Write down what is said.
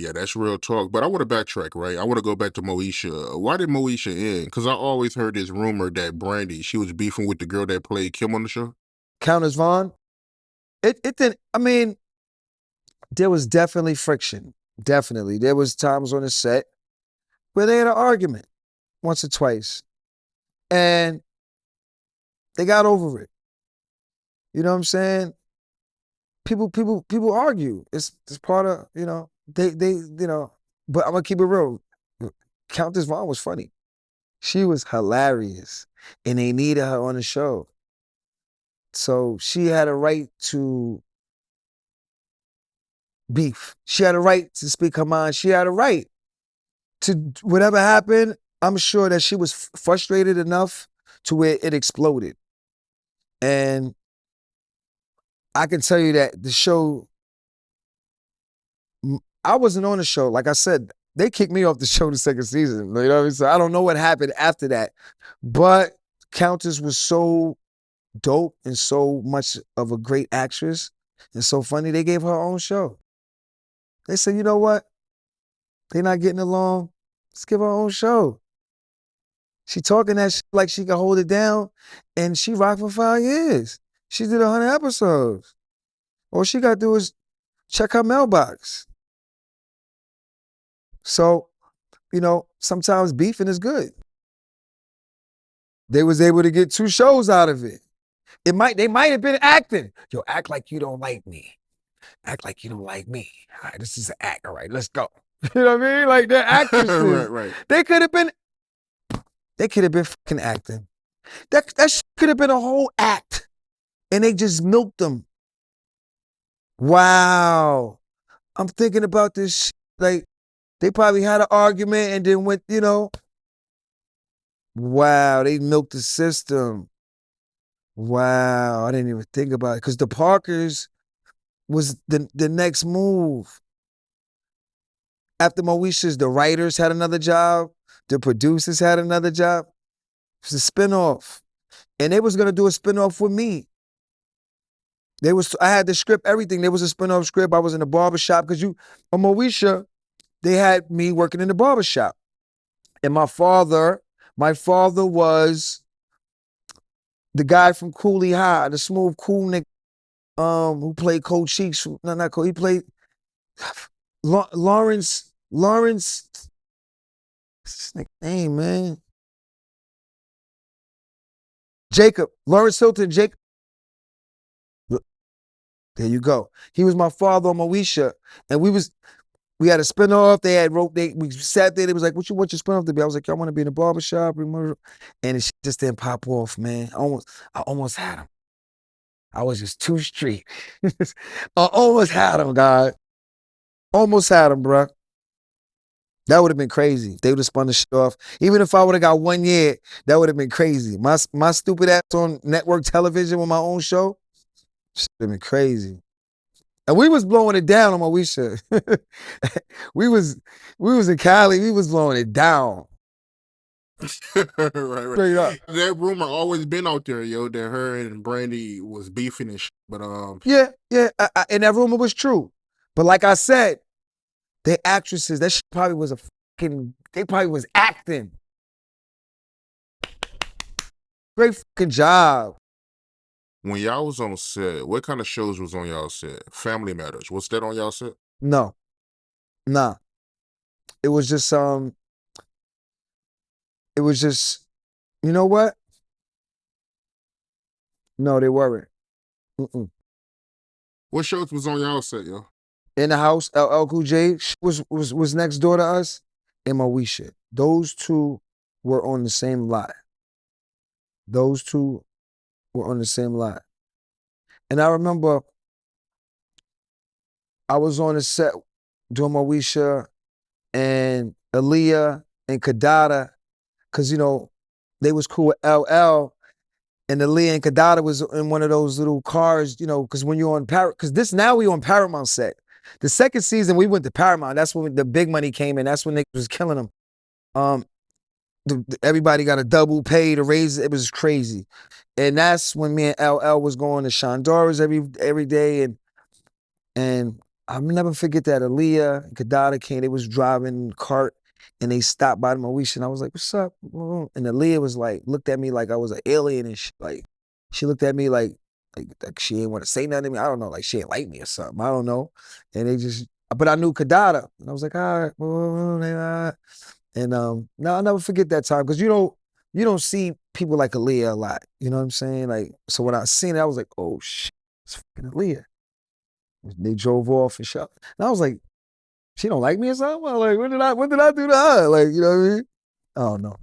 Yeah, that's real talk. But I want to backtrack, right? I want to go back to Moesha. Why did Moesha end? Because I always heard this rumor that Brandy, she was beefing with the girl that played Kim on the show. Countess Vaughn. It didn't. I mean, there was definitely friction. Definitely, there was times on the set where they had an argument once or twice, and they got over it. You know what I'm saying? People argue. It's part of, they But I'm gonna keep it real. Countess Vaughn was funny. She was hilarious, and they needed her on the show. So she had a right to beef. She had a right to speak her mind. She had a right to whatever happened. I'm sure that she was frustrated enough to where it exploded. And I can tell you that the show, I wasn't on the show. Like I said, they kicked me off the show the second season. You know what I mean? So I don't know what happened after that. But Countess was so dope and so much of a great actress and so funny, they gave her own show. They said, you know what? They're not getting along. Let's give her own show. She talking that shit like she can hold it down, and she rocked for 5 years. She did 100 episodes. All she got to do is check her mailbox. So, sometimes beefing is good. They was able to get 2 shows out of it. They might have been acting. Yo, act like you don't like me. Act like you don't like me. All right, this is an act. All right, let's go. You know what I mean? Like, they're actresses. Right. They could have been fucking acting. That could have been a whole act. And they just milked them. Wow. I'm thinking about this shit. Like, they probably had an argument and then went, Wow, they milked the system. Wow, I didn't even think about it. Because the Parkers was the next move. After Moesha's, the writers had another job. The producers had another job. It was a spinoff. And they was going to do a spinoff with me. I had the script, everything. There was a spinoff script. I was in the barbershop because on Moesha, they had me working in the barbershop. And my father was the guy from Cooley High, the smooth, cool nigga, who played Cold Cheeks. No, not Cold. He played Lawrence. What's his name, man? Jacob. Lawrence Hilton. Jacob. There you go. He was my father on Moesha, and we had a spinoff. We sat there. They was like, "What you want your spinoff to be?" I was like, "I want to be in the barbershop." And it just didn't pop off, man. I almost had him. I was just too street. I almost had him, God. Almost had him, bro. That would have been crazy. They would have spun the shit off. Even if I would have got 1 year, that would have been crazy. My stupid ass on network television with my own show, shit would have been crazy. And we was blowing it down on Moesha. we was in Cali. We was blowing it down. right. Straight up. That rumor always been out there, yo, that her and Brandy was beefing and shit. But Yeah. And that rumor was true. But like I said, they actresses. That shit probably was they probably was acting. Great fucking job. when y'all was on set, what kind of shows was on y'all set? Family Matters. Was that on y'all set? No. Nah. It was just, you know what? No, they weren't. Mm-mm. What shows was on y'all set, yo? In the House, LL Cool J was next door to us, and Moesha. Those two were on the same lot. Those two were on the same lot. And I remember I was on the set doing Moesha and Aaliyah and Kadada, because, they was cool with LL, and Aaliyah and Kadada was in one of those little cars, because when you're on because now we on Paramount set. The second season, we went to Paramount. That's when the big money came in. That's when they was killing them. Everybody got a double pay to raise it. It was crazy. And that's when me and LL was going to Shondora's every day. And I'll never forget that Aaliyah and Kadada came. They was driving cart and they stopped by Moesha and I was like, "What's up?" And Aaliyah was like, looked at me like I was an alien and shit. Like she looked at me like she didn't want to say nothing to me. I don't know, like she didn't like me or something. I don't know. And they just, but I knew Kadada and I was like, all right, and no, I'll never forget that time because you don't see people like Aaliyah a lot. You know what I'm saying? Like, so when I seen it, I was like, oh shit, it's fucking Aaliyah. They drove off and shot. And I was like, she don't like me or something? Like, what did I do to her? Like, you know what I mean? I don't know.